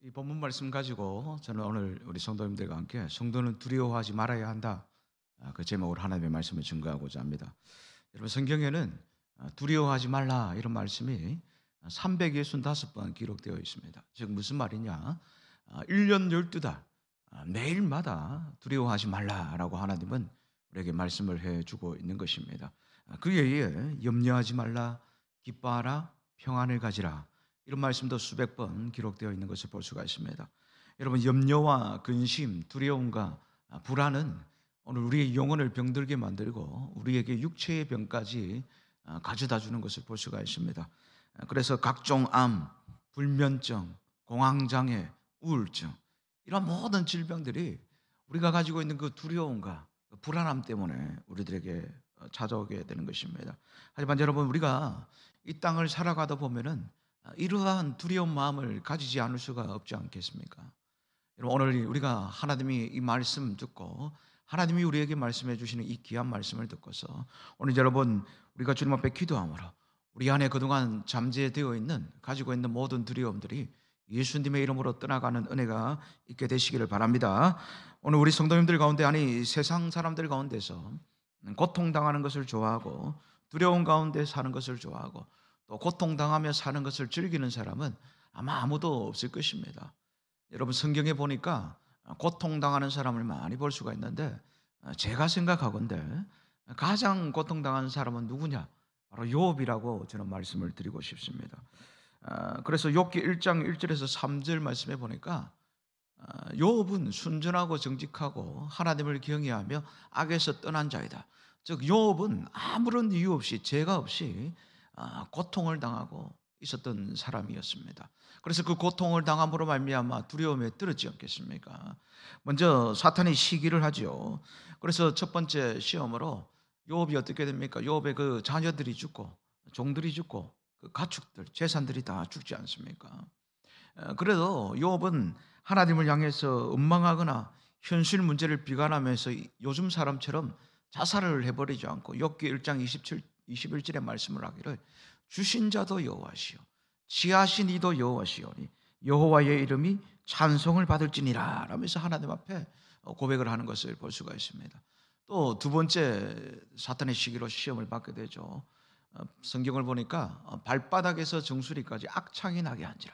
이 본문 말씀 가지고 저는 오늘 우리 성도님들과 함께 성도는 두려워하지 말아야 한다, 그 제목으로 하나님의 말씀을 증거하고자 합니다. 여러분, 성경에는 두려워하지 말라 이런 말씀이 365번 기록되어 있습니다. 즉 무슨 말이냐, 1년 12달 매일마다 두려워하지 말라라고 하나님은 우리에게 말씀을 해주고 있는 것입니다. 그 외에 염려하지 말라, 기뻐하라, 평안을 가지라, 이런 말씀도 수백 번 기록되어 있는 것을 볼 수가 있습니다. 여러분, 염려와 근심, 두려움과 불안은 오늘 우리의 영혼을 병들게 만들고 우리에게 육체의 병까지 가져다 주는 것을 볼 수가 있습니다. 그래서 각종 암, 불면증, 공황장애, 우울증, 이런 모든 질병들이 우리가 가지고 있는 그 두려움과 그 불안함 때문에 우리들에게 찾아오게 되는 것입니다. 하지만 여러분, 우리가 이 땅을 살아가다 보면은 이러한 두려운 마음을 가지지 않을 수가 없지 않겠습니까? 여러분, 오늘 우리가 하나님이 이 말씀 듣고 하나님이 우리에게 말씀해 주시는 이 귀한 말씀을 듣고서 오늘 여러분, 우리가 주님 앞에 기도함으로 우리 안에 그동안 잠재되어 있는, 가지고 있는 모든 두려움들이 예수님의 이름으로 떠나가는 은혜가 있게 되시기를 바랍니다. 오늘 우리 성도님들 가운데, 아니 세상 사람들 가운데서 고통당하는 것을 좋아하고 두려움 가운데 사는 것을 좋아하고 또 고통당하며 사는 것을 즐기는 사람은 아마 아무도 없을 것입니다. 여러분, 성경에 보니까 고통당하는 사람을 많이 볼 수가 있는데, 제가 생각하건대 가장 고통당하는 사람은 누구냐? 바로 욥이라고 저는 말씀을 드리고 싶습니다. 그래서 욥기 1장 1절에서 3절 말씀해 보니까 욥은 순전하고 정직하고 하나님을 경외하며 악에서 떠난 자이다. 즉 욥은 아무런 이유 없이, 죄가 없이 고통을 당하고 있었던 사람이었습니다. 그래서 그 고통을 당함으로 말미암아 두려움에 떨었지 않겠습니까? 먼저 사탄이 시기를 하지요. 그래서 첫 번째 시험으로 욥이 어떻게 됩니까? 욥의 그 자녀들이 죽고 종들이 죽고 그 가축들, 재산들이 다 죽지 않습니까? 그래도 욥은 하나님을 향해서 원망하거나 현실 문제를 비관하면서 요즘 사람처럼 자살을 해버리지 않고 욥기 1장 21절의 말씀을 하기를, 주신 자도 여호와시요 지하신 이도 여호와시오니 여호와의 이름이 찬송을 받을지니라 라면서 하나님 앞에 고백을 하는 것을 볼 수가 있습니다. 또 두 번째 사탄의 시기로 시험을 받게 되죠. 성경을 보니까 발바닥에서 정수리까지 악창이 나게 한지라.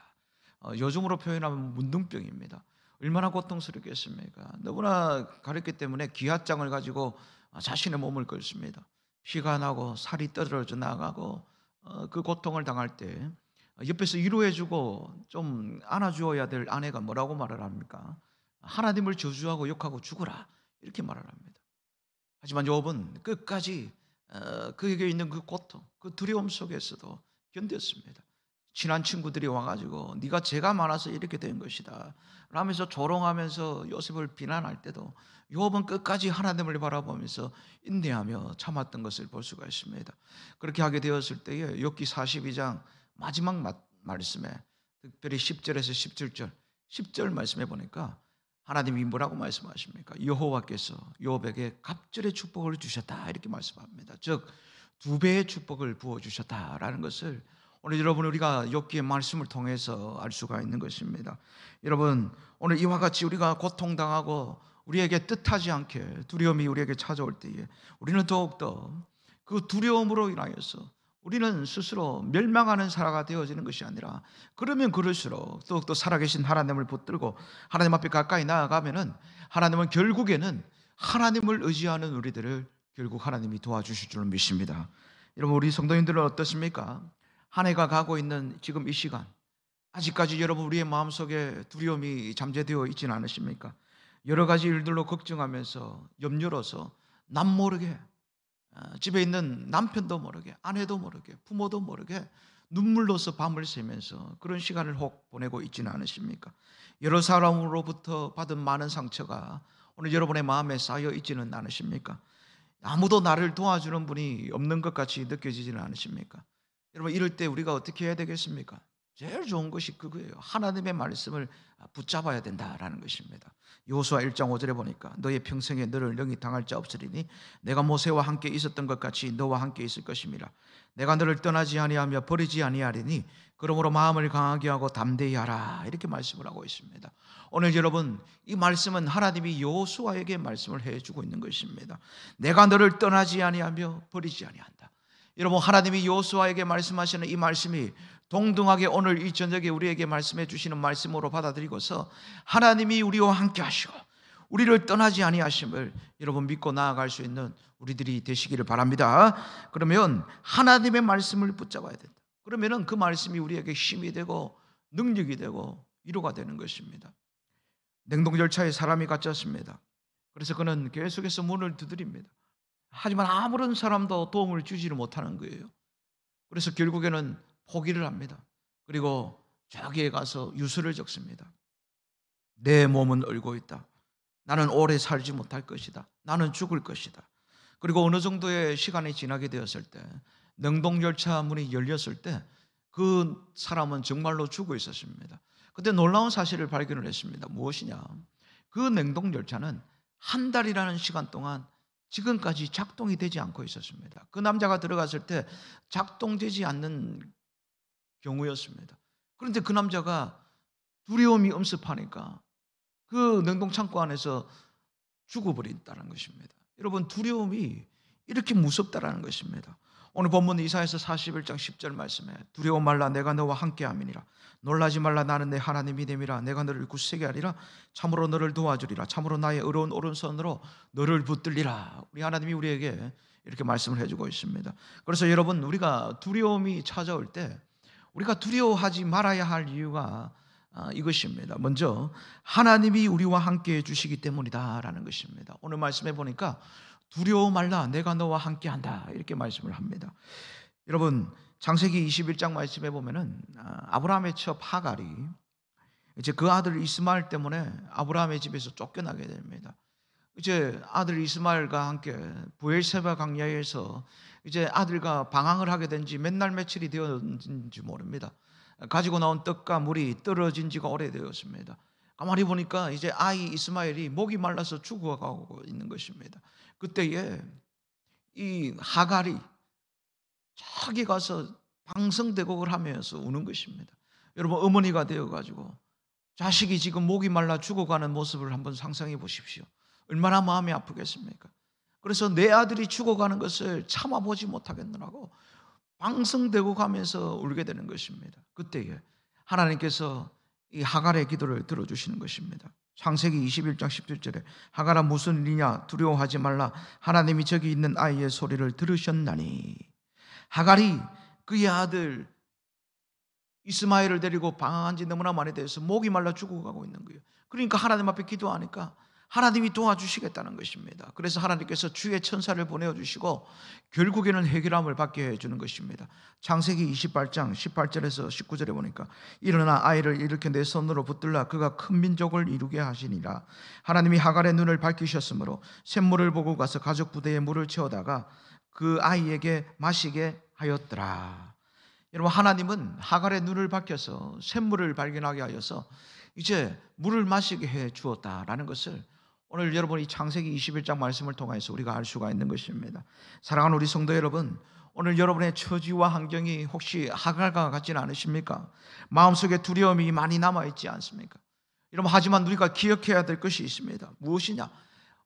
요즘으로 표현하면 문둥병입니다. 얼마나 고통스럽겠습니까? 너무나 가렵기 때문에 기핫장을 가지고 자신의 몸을 걸습니다. 피가 나고 살이 떨어져 나가고 그 고통을 당할 때 옆에서 위로해주고 좀 안아주어야 될 아내가 뭐라고 말을 합니까? 하나님을 저주하고 욕하고 죽어라, 이렇게 말을 합니다. 하지만 욥은 끝까지 그에게 있는 그 고통, 그 두려움 속에서도 견뎠습니다. 친한 친구들이 와가지고 네가 죄가 많아서 이렇게 된 것이다 라면서 조롱하면서 요셉을 비난할 때도 욥은 끝까지 하나님을 바라보면서 인내하며 참았던 것을 볼 수가 있습니다. 그렇게 하게 되었을 때에 욥기 42장 마지막 말씀에, 특별히 10절에서 17절 10절 말씀해 보니까 하나님이 뭐라고 말씀하십니까? 여호와께서 욥에게 갑절의 축복을 주셨다, 이렇게 말씀합니다. 즉 2배의 축복을 부어주셨다라는 것을 오늘 여러분, 우리가 욥기의 말씀을 통해서 알 수가 있는 것입니다. 여러분, 오늘 이와 같이 우리가 고통당하고 우리에게 뜻하지 않게 두려움이 우리에게 찾아올 때에 우리는 더욱더 그 두려움으로 인하여서 우리는 스스로 멸망하는 사라가 되어지는 것이 아니라, 그러면 그럴수록 더욱더 살아계신 하나님을 붙들고 하나님 앞에 가까이 나아가면은 하나님은 결국에는 하나님을 의지하는 우리들을 결국 하나님이 도와주실 줄 믿습니다. 여러분, 우리 성도님들은 어떻습니까? 한 해가 가고 있는 지금 이 시간, 아직까지 여러분 우리의 마음속에 두려움이 잠재되어 있지는 않으십니까? 여러 가지 일들로 걱정하면서 염려로서 남 모르게 집에 있는 남편도 모르게, 아내도 모르게, 부모도 모르게 눈물로서 밤을 새면서 그런 시간을 혹 보내고 있지는 않으십니까? 여러 사람으로부터 받은 많은 상처가 오늘 여러분의 마음에 쌓여 있지는 않으십니까? 아무도 나를 도와주는 분이 없는 것 같이 느껴지지는 않으십니까? 여러분, 이럴 때 우리가 어떻게 해야 되겠습니까? 제일 좋은 것이 그거예요. 하나님의 말씀을 붙잡아야 된다라는 것입니다. 여호수아 1장 5절에 보니까 너의 평생에 너를 영이 당할 자 없으리니 내가 모세와 함께 있었던 것 같이 너와 함께 있을 것임이라. 내가 너를 떠나지 아니하며 버리지 아니하리니 그러므로 마음을 강하게 하고 담대히 하라. 이렇게 말씀을 하고 있습니다. 오늘 여러분, 이 말씀은 하나님이 여호수아에게 말씀을 해주고 있는 것입니다. 내가 너를 떠나지 아니하며 버리지 아니한다. 여러분, 하나님이 여호수아에게 말씀하시는 이 말씀이 동등하게 오늘 이 저녁에 우리에게 말씀해 주시는 말씀으로 받아들이고서 하나님이 우리와 함께 하시고 우리를 떠나지 아니하심을 여러분 믿고 나아갈 수 있는 우리들이 되시기를 바랍니다. 그러면 하나님의 말씀을 붙잡아야 된다. 그러면 그 말씀이 우리에게 힘이 되고 능력이 되고 위로가 되는 것입니다. 냉동열차에 사람이 갇혔습니다. 그래서 그는 계속해서 문을 두드립니다. 하지만 아무런 사람도 도움을 주지를 못하는 거예요. 그래서 결국에는 포기를 합니다. 그리고 저기에 가서 유서를 적습니다. 내 몸은 얼고 있다. 나는 오래 살지 못할 것이다. 나는 죽을 것이다. 그리고 어느 정도의 시간이 지나게 되었을 때, 냉동열차 문이 열렸을 때 그 사람은 정말로 죽어 있었습니다. 그때 놀라운 사실을 발견을 했습니다. 무엇이냐? 그 냉동열차는 한 달이라는 시간 동안 지금까지 작동이 되지 않고 있었습니다. 그 남자가 들어갔을 때 작동되지 않는 경우였습니다. 그런데 그 남자가 두려움이 엄습하니까 그 냉동창고 안에서 죽어버린다는 것입니다. 여러분, 두려움이 이렇게 무섭다라는 것입니다. 오늘 본문 이사야서 41장 10절 말씀에 두려워 말라 내가 너와 함께함이니라. 놀라지 말라 나는 내 하나님이 됨이라. 내가 너를 굳세게 하리라. 참으로 너를 도와주리라. 참으로 나의 의로운 오른손으로 너를 붙들리라. 우리 하나님이 우리에게 이렇게 말씀을 해주고 있습니다. 그래서 여러분, 우리가 두려움이 찾아올 때 우리가 두려워하지 말아야 할 이유가 이것입니다. 먼저 하나님이 우리와 함께 해주시기 때문이다라는 것입니다. 오늘 말씀해 보니까 두려워 말라 내가 너와 함께한다 이렇게 말씀을 합니다. 여러분, 창세기 21장 말씀해 보면은 아브라함의 첩 하갈이 이제 그 아들 이스마엘 때문에 아브라함의 집에서 쫓겨나게 됩니다. 이제 아들 이스마엘과 함께 브엘세바 광야에서 이제 아들과 방황을 하게 된 지 몇 날 며칠이 되었는지 모릅니다. 가지고 나온 떡과 물이 떨어진 지가 오래되었습니다. 가만히 보니까 이제 아이 이스마엘이 목이 말라서 죽어가고 있는 것입니다. 그때에 이 하갈이 저기 가서 방성대곡을 하면서 우는 것입니다. 여러분, 어머니가 되어가지고 자식이 지금 목이 말라 죽어가는 모습을 한번 상상해 보십시오. 얼마나 마음이 아프겠습니까? 그래서 내 아들이 죽어가는 것을 참아보지 못하겠느라고 방성대고 가면서 울게 되는 것입니다. 그때에 하나님께서 이 하갈의 기도를 들어주시는 것입니다. 창세기 21장 17절에 하갈아 무슨 일이냐 두려워하지 말라 하나님이 저기 있는 아이의 소리를 들으셨나니. 하갈이 그의 아들 이스마엘을 데리고 방황한 지 너무나 많이 돼서 목이 말라 죽어가고 있는 거예요. 그러니까 하나님 앞에 기도하니까 하나님이 도와주시겠다는 것입니다. 그래서 하나님께서 주의 천사를 보내주시고 결국에는 해결함을 받게 해주는 것입니다. 창세기 28장 18절에서 19절에 보니까 일어나 아이를 일으켜 내 손으로 붙들라 그가 큰 민족을 이루게 하시니라. 하나님이 하갈의 눈을 밝히셨으므로 샘물을 보고 가서 가족 부대에 물을 채워다가 그 아이에게 마시게 하였더라. 여러분, 하나님은 하갈의 눈을 밝혀서 샘물을 발견하게 하여서 이제 물을 마시게 해 주었다라는 것을 오늘 여러분 이 창세기 21장 말씀을 통해서 우리가 알 수가 있는 것입니다. 사랑하는 우리 성도 여러분, 오늘 여러분의 처지와 환경이 혹시 하갈과 같지는 않으십니까? 마음속에 두려움이 많이 남아있지 않습니까? 여러분, 하지만 우리가 기억해야 될 것이 있습니다. 무엇이냐?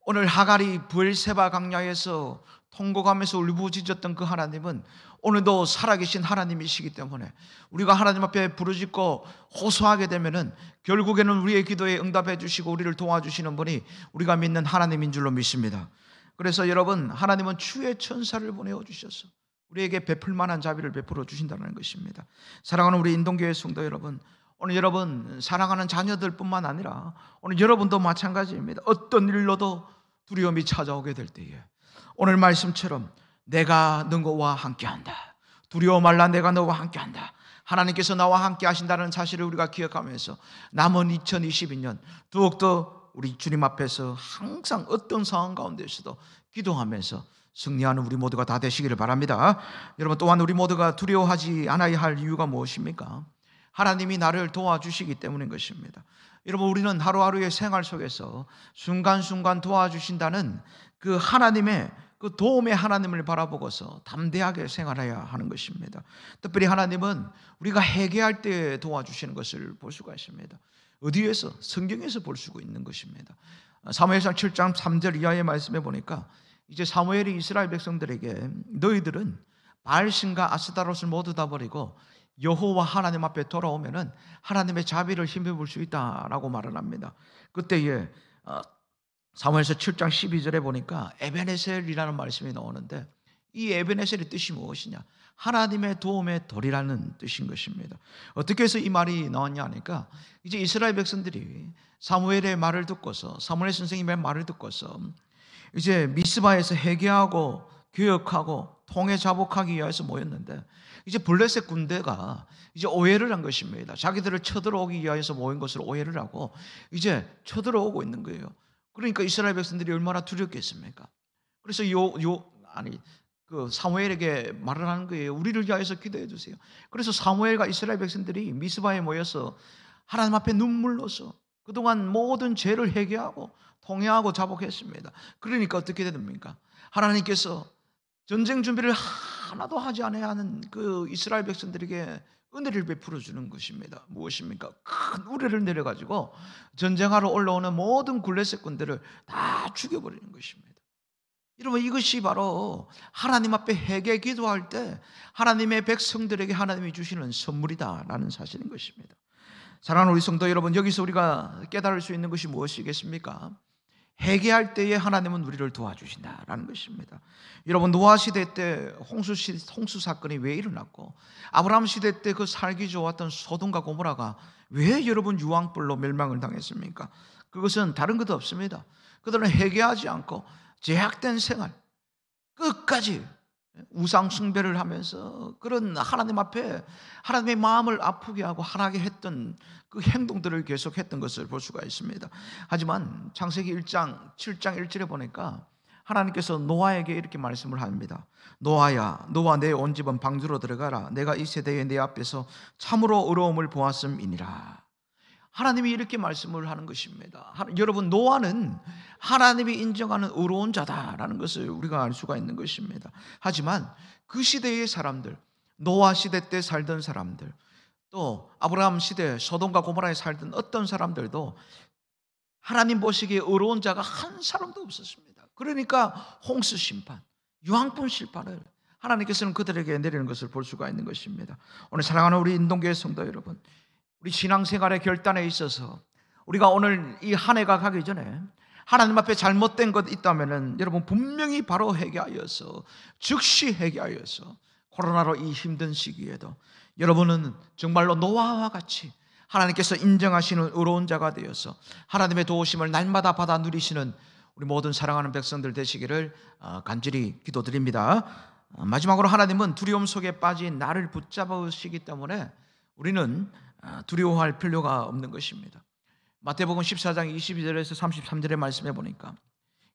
오늘 하갈이 브엘세바 광야에서 통곡하면서 울부짖었던 그 하나님은 오늘도 살아계신 하나님이시기 때문에 우리가 하나님 앞에 부르짖고 호소하게 되면은 결국에는 우리의 기도에 응답해 주시고 우리를 도와주시는 분이 우리가 믿는 하나님인 줄로 믿습니다. 그래서 여러분, 하나님은 주의 천사를 보내어 주셔서 우리에게 베풀 만한 자비를 베풀어 주신다는 것입니다. 사랑하는 우리 인동교회 성도 여러분, 오늘 여러분 사랑하는 자녀들뿐만 아니라 오늘 여러분도 마찬가지입니다. 어떤 일로도 두려움이 찾아오게 될 때에 오늘 말씀처럼 내가 너와 함께한다. 두려워 말라 내가 너와 함께한다. 하나님께서 나와 함께 하신다는 사실을 우리가 기억하면서 남은 2022년 더욱더 우리 주님 앞에서 항상 어떤 상황 가운데서도 기도하면서 승리하는 우리 모두가 다 되시기를 바랍니다. 여러분, 또한 우리 모두가 두려워하지 않아야 할 이유가 무엇입니까? 하나님이 나를 도와주시기 때문인 것입니다. 여러분, 우리는 하루하루의 생활 속에서 순간순간 도와주신다는 그 하나님의 그 도움의 하나님을 바라보고서 담대하게 생활해야 하는 것입니다. 특별히 하나님은 우리가 회개할 때 도와주시는 것을 볼 수가 있습니다. 어디에서? 성경에서 볼 수가 있는 것입니다. 사무엘상 7장 3절 이하의 말씀에 보니까 이제 사무엘이 이스라엘 백성들에게 너희들은 바알신과 아스타롯을 모두 다 버리고 여호와 하나님 앞에 돌아오면은 하나님의 자비를 힘입을 수 있다라고 말을 합니다. 그때에 사무엘서 7장 12절에 보니까 에베네셀이라는 말씀이 나오는데, 이 에베네셀의 뜻이 무엇이냐? 하나님의 도움의 돌이라는 뜻인 것입니다. 어떻게 해서 이 말이 나왔냐 하니까, 이제 이스라엘 백성들이 사무엘의 말을 듣고서, 사무엘 선생님의 말을 듣고서 이제 미스바에서 회개하고 교역하고 통해 자복하기 위해서 모였는데, 이제 블레셋 군대가 이제 오해를 한 것입니다. 자기들을 쳐들어오기 위해서 모인 것을 오해를 하고 이제 쳐들어오고 있는 거예요. 그러니까 이스라엘 백성들이 얼마나 두렵겠습니까? 그래서 그 사무엘에게 말을 하는 거예요. 우리를 위하여서 기도해 주세요. 그래서 사무엘과 이스라엘 백성들이 미스바에 모여서 하나님 앞에 눈물로서 그동안 모든 죄를 회개하고 통회하고 자복했습니다. 그러니까 어떻게 됩니까? 하나님께서 전쟁 준비를 하나도 하지 않아야 하는 그 이스라엘 백성들에게 은혜를 베풀어 주는 것입니다. 무엇입니까? 큰 우레를 내려가지고 전쟁하러 올라오는 모든 블레셋 군대를 다 죽여버리는 것입니다. 여러분, 이것이 바로 하나님 앞에 회개 기도할 때 하나님의 백성들에게 하나님이 주시는 선물이다라는 사실인 것입니다. 사랑하는 우리 성도 여러분, 여기서 우리가 깨달을 수 있는 것이 무엇이겠습니까? 회개할 때에 하나님은 우리를 도와주신다라는 것입니다. 여러분, 노아 시대 때 홍수 사건이 왜 일어났고, 아브라함 시대 때 그 살기 좋았던 소돔과 고모라가 왜 여러분 유황불로 멸망을 당했습니까? 그것은 다른 것도 없습니다. 그들은 회개하지 않고 제약된 생활, 끝까지 우상 숭배를 하면서 그런 하나님 앞에 하나님의 마음을 아프게 하고 화나게 했던 그 행동들을 계속했던 것을 볼 수가 있습니다. 하지만 창세기 1장 7장 1절에 보니까 하나님께서 노아에게 이렇게 말씀을 합니다. 노아야, 너와 내 온 집은 방주로 들어가라. 내가 이 세대에 내 앞에서 참으로 의로움을 보았음이니라. 하나님이 이렇게 말씀을 하는 것입니다. 여러분, 노아는 하나님이 인정하는 의로운 자다라는 것을 우리가 알 수가 있는 것입니다. 하지만 그 시대의 사람들, 노아 시대 때 살던 사람들, 또 아브라함 시대 소돔과 고모라에 살던 어떤 사람들도 하나님 보시기에 의로운 자가 한 사람도 없었습니다. 그러니까 홍수 심판, 유황불 심판을 하나님께서는 그들에게 내리는 것을 볼 수가 있는 것입니다. 오늘 사랑하는 우리 인동교회 성도 여러분, 우리 신앙생활의 결단에 있어서 우리가 오늘 이 한 해가 가기 전에 하나님 앞에 잘못된 것 있다면 여러분 분명히 바로 회개하여서, 즉시 회개하여서 코로나로 이 힘든 시기에도 여러분은 정말로 노아와 같이 하나님께서 인정하시는 의로운 자가 되어서 하나님의 도우심을 날마다 받아 누리시는 우리 모든 사랑하는 백성들 되시기를 간절히 기도드립니다. 마지막으로, 하나님은 두려움 속에 빠진 나를 붙잡으시기 때문에 우리는 두려워할 필요가 없는 것입니다. 마태복음 14장 22절에서 33절의 말씀해 보니까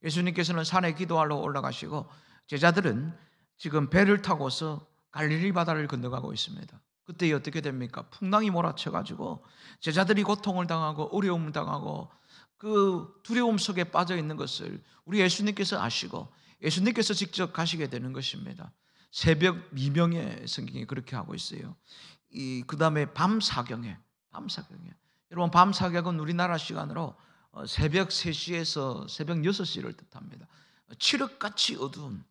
예수님께서는 산에 기도하러 올라가시고 제자들은 지금 배를 타고서 갈릴리 바다를 건너가고 있습니다. 그때 어떻게 됩니까? 풍랑이 몰아쳐가지고 제자들이 고통을 당하고 어려움을 당하고 그 두려움 속에 빠져 있는 것을 우리 예수님께서 아시고 예수님께서 직접 가시게 되는 것입니다. 새벽 미명에 성경이 그렇게 하고 있어요. 그 다음에 밤 사경에 여러분, 밤 사경은 우리나라 시간으로 새벽 3시에서 새벽 6시를 뜻합니다. 칠흑같이 어두운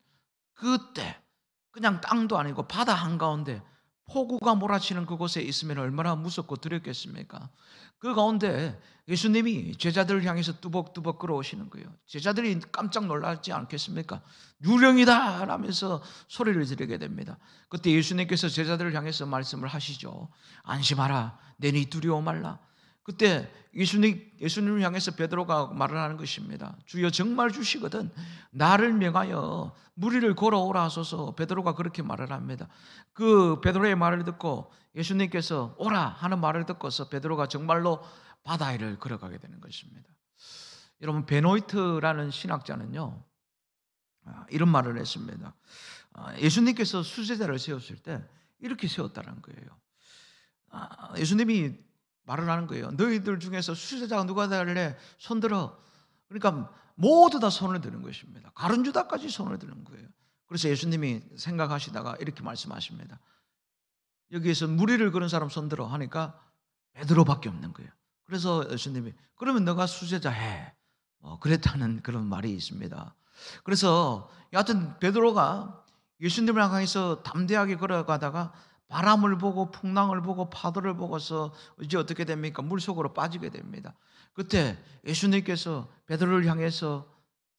그때, 그냥 땅도 아니고 바다 한가운데 폭우가 몰아치는 그곳에 있으면 얼마나 무섭고 두렵겠습니까? 그 가운데 예수님이 제자들을 향해서 뚜벅뚜벅 걸어오시는 거예요. 제자들이 깜짝 놀라지 않겠습니까? 유령이다 라면서 소리를 지르게 됩니다. 그때 예수님께서 제자들을 향해서 말씀을 하시죠. 안심하라, 내니 두려워 말라. 그때 예수님을 향해서 베드로가 말을 하는 것입니다. 주여, 정말 주시거든 나를 명하여 무리를 걸어오라 하소서. 베드로가 그렇게 말을 합니다. 그 베드로의 말을 듣고 예수님께서 오라 하는 말을 듣고서 베드로가 정말로 바다 위를 걸어가게 되는 것입니다. 여러분, 베노이트라는 신학자는요 이런 말을 했습니다. 예수님께서 수제자를 세웠을 때 이렇게 세웠다는 거예요. 예수님이 말을 하는 거예요. 너희들 중에서 수제자가 누가 될래? 손들어. 그러니까 모두 다 손을 드는 것입니다. 가룟 유다까지 손을 드는 거예요. 그래서 예수님이 생각하시다가 이렇게 말씀하십니다. 여기에서 무리를 그런 사람 손들어 하니까 베드로밖에 없는 거예요. 그래서 예수님이 그러면 너가 수제자 해. 그랬다는 그런 말이 있습니다. 그래서 여하튼 베드로가 예수님을 향해서 담대하게 걸어가다가 바람을 보고 풍랑을 보고 파도를 보고서 이제 어떻게 됩니까? 물속으로 빠지게 됩니다. 그때 예수님께서 베드로를 향해서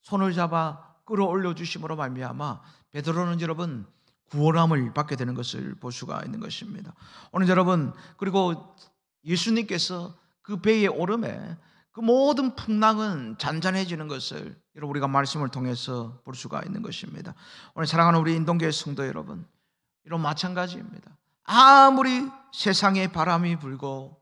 손을 잡아 끌어올려 주심으로 말미암아 베드로는 여러분 구원함을 받게 되는 것을 볼 수가 있는 것입니다. 오늘 여러분 그리고 예수님께서 그 배에 오름에 그 모든 풍랑은 잔잔해지는 것을 여러분 우리가 말씀을 통해서 볼 수가 있는 것입니다. 오늘 사랑하는 우리 인동교회 성도 여러분, 이런 마찬가지입니다. 아무리 세상에 바람이 불고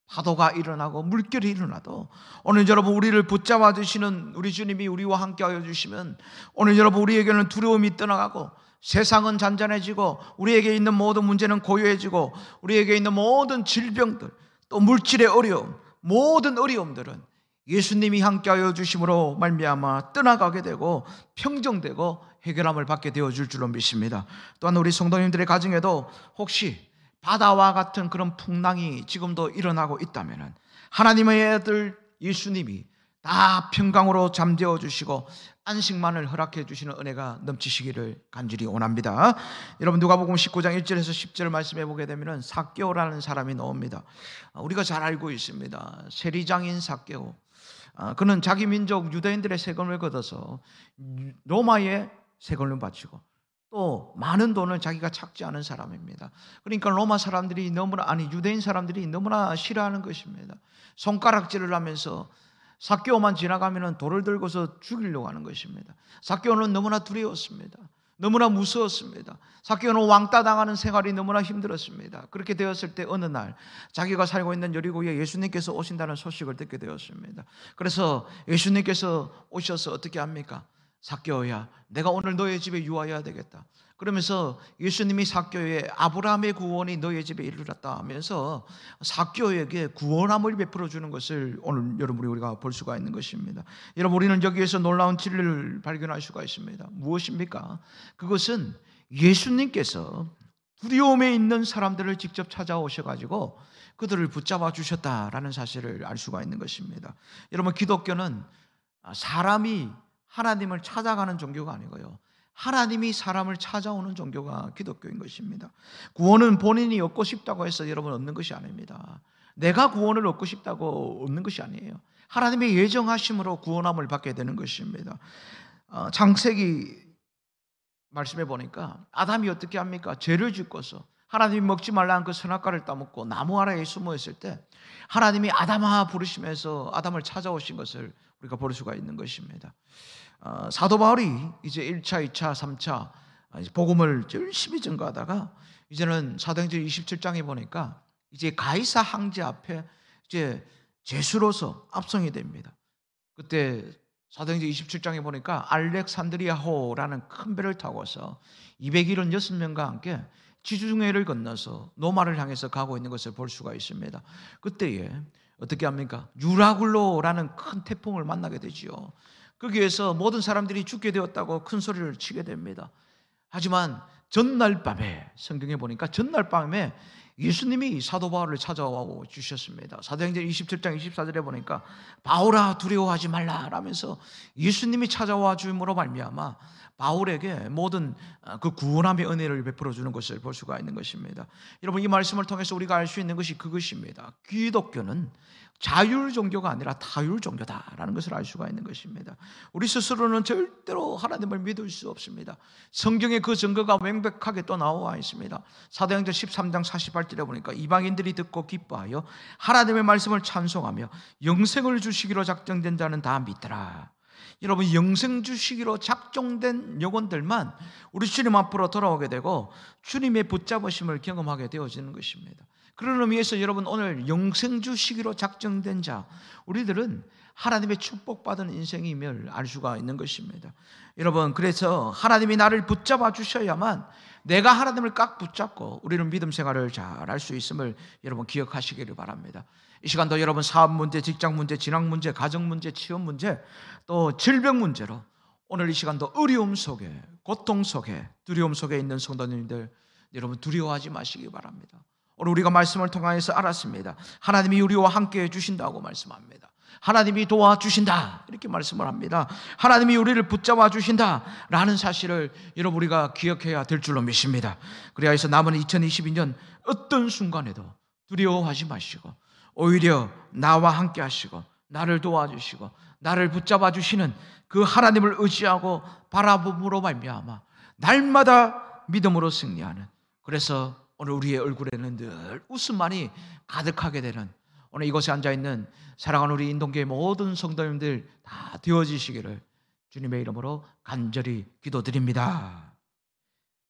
파도가 일어나고 물결이 일어나도 오늘 여러분 우리를 붙잡아 주시는 우리 주님이 우리와 함께하여 주시면 오늘 여러분 우리에게는 두려움이 떠나가고 세상은 잔잔해지고 우리에게 있는 모든 문제는 고요해지고 우리에게 있는 모든 질병들 또 물질의 어려움 모든 어려움들은 예수님이 함께하여 주심으로 말미암아 떠나가게 되고 평정되고 해결함을 받게 되어줄 줄로 믿습니다. 또한 우리 성도님들의 가정에도 혹시 바다와 같은 그런 풍랑이 지금도 일어나고 있다면 하나님의 아들 예수님이 다 평강으로 잠재워 주시고 안식만을 허락해 주시는 은혜가 넘치시기를 간절히 원합니다. 여러분 누가복음 19장 1절에서 10절 말씀해 보게 되면 삭개오라는 사람이 나옵니다. 우리가 잘 알고 있습니다. 세리장인 삭개오. 그는 자기 민족 유대인들의 세금을 걷어서 로마에 세금을 바치고 또 많은 돈을 자기가 찾지 않은 사람입니다. 그러니까 로마 사람들이 유대인 사람들이 너무나 싫어하는 것입니다. 손가락질을 하면서 삭개오만 지나가면 돌을 들고서 죽이려고 하는 것입니다. 삭개오는 너무나 두려웠습니다. 너무나 무서웠습니다. 삭개오는 왕따 당하는 생활이 너무나 힘들었습니다. 그렇게 되었을 때 어느 날 자기가 살고 있는 여리고에 예수님께서 오신다는 소식을 듣게 되었습니다. 그래서 예수님께서 오셔서 어떻게 합니까? 삭개오야, 내가 오늘 너의 집에 유하여야 되겠다. 그러면서 예수님이 삭개오에 아브라함의 구원이 너의 집에 이르렀다 하면서 삭개오에게 구원함을 베풀어 주는 것을 오늘 여러분 우리가 볼 수가 있는 것입니다. 여러분 우리는 여기에서 놀라운 진리를 발견할 수가 있습니다. 무엇입니까? 그것은 예수님께서 두려움에 있는 사람들을 직접 찾아오셔가지고 그들을 붙잡아 주셨다라는 사실을 알 수가 있는 것입니다. 여러분 기독교는 사람이 하나님을 찾아가는 종교가 아니고요, 하나님이 사람을 찾아오는 종교가 기독교인 것입니다. 구원은 본인이 얻고 싶다고 해서 여러분 얻는 것이 아닙니다. 내가 구원을 얻고 싶다고 얻는 것이 아니에요. 하나님의 예정하심으로 구원함을 받게 되는 것입니다. 창세기 말씀해 보니까 아담이 어떻게 합니까? 죄를 짓고서 하나님이 먹지 말라는 그 선악과를 따먹고 나무 아래에 숨어 있을 때 하나님이 아담아 부르시면서 아담을 찾아오신 것을 우리가 볼 수가 있는 것입니다. 사도 바울이 이제 1차, 2차, 3차 복음을 열심히 전가하다가 이제는 사도행전 27장에 보니까 이제 가이사 황제 앞에 이제 제수로서 압송이 됩니다. 그때 사도행전 27장에 보니까 알렉산드리아호라는 큰 배를 타고서 276명과 함께 지중해를 건너서 로마를 향해서 가고 있는 것을 볼 수가 있습니다. 그때에 어떻게 합니까? 유라굴로라는 큰 태풍을 만나게 되지요. 거기에서 모든 사람들이 죽게 되었다고 큰 소리를 치게 됩니다. 하지만 전날 밤에 성경에 보니까 전날 밤에 예수님이 사도 바울을 찾아와 주셨습니다. 사도행전 27장 24절에 보니까 바울아 두려워하지 말라 라면서 예수님이 찾아와 주심으로 말미암아 바울에게 모든 그 구원함의 은혜를 베풀어 주는 것을 볼 수가 있는 것입니다. 여러분 이 말씀을 통해서 우리가 알 수 있는 것이 그것입니다. 기독교는 자율 종교가 아니라 타율 종교다라는 것을 알 수가 있는 것입니다. 우리 스스로는 절대로 하나님을 믿을 수 없습니다. 성경에 그 증거가 명백하게 또 나와 있습니다. 사도행전 13장 48절에 보니까 이방인들이 듣고 기뻐하여 하나님의 말씀을 찬송하며 영생을 주시기로 작정된 자는 다 믿더라. 여러분 영생 주시기로 작정된 영혼들만 우리 주님 앞으로 돌아오게 되고 주님의 붙잡으심을 경험하게 되어지는 것입니다. 그런 의미에서 여러분, 오늘 영생주 시기로 작정된 자, 우리들은 하나님의 축복받은 인생임을 알 수가 있는 것입니다. 여러분, 그래서 하나님이 나를 붙잡아 주셔야만 내가 하나님을 꽉 붙잡고 우리는 믿음 생활을 잘 할 수 있음을 여러분 기억하시기를 바랍니다. 이 시간도 여러분, 사업 문제, 직장 문제, 진학 문제, 가정 문제, 취업 문제, 또 질병 문제로 오늘 이 시간도 어려움 속에, 고통 속에, 두려움 속에 있는 성도님들, 여러분 두려워하지 마시기 바랍니다. 오늘 우리가 말씀을 통해서 알았습니다. 하나님이 우리와 함께 해주신다고 말씀합니다. 하나님이 도와주신다, 이렇게 말씀을 합니다. 하나님이 우리를 붙잡아 주신다라는 사실을 여러분 우리가 기억해야 될 줄로 믿습니다. 그래야 해서 남은 2022년 어떤 순간에도 두려워하지 마시고 오히려 나와 함께 하시고 나를 도와주시고 나를 붙잡아 주시는 그 하나님을 의지하고 바라봄으로 말미암아 날마다 믿음으로 승리하는, 그래서 오늘 우리의 얼굴에는 늘 웃음만이 가득하게 되는, 오늘 이곳에 앉아있는 사랑하는 우리 인동교회 모든 성도님들 다 되어지시기를 주님의 이름으로 간절히 기도드립니다.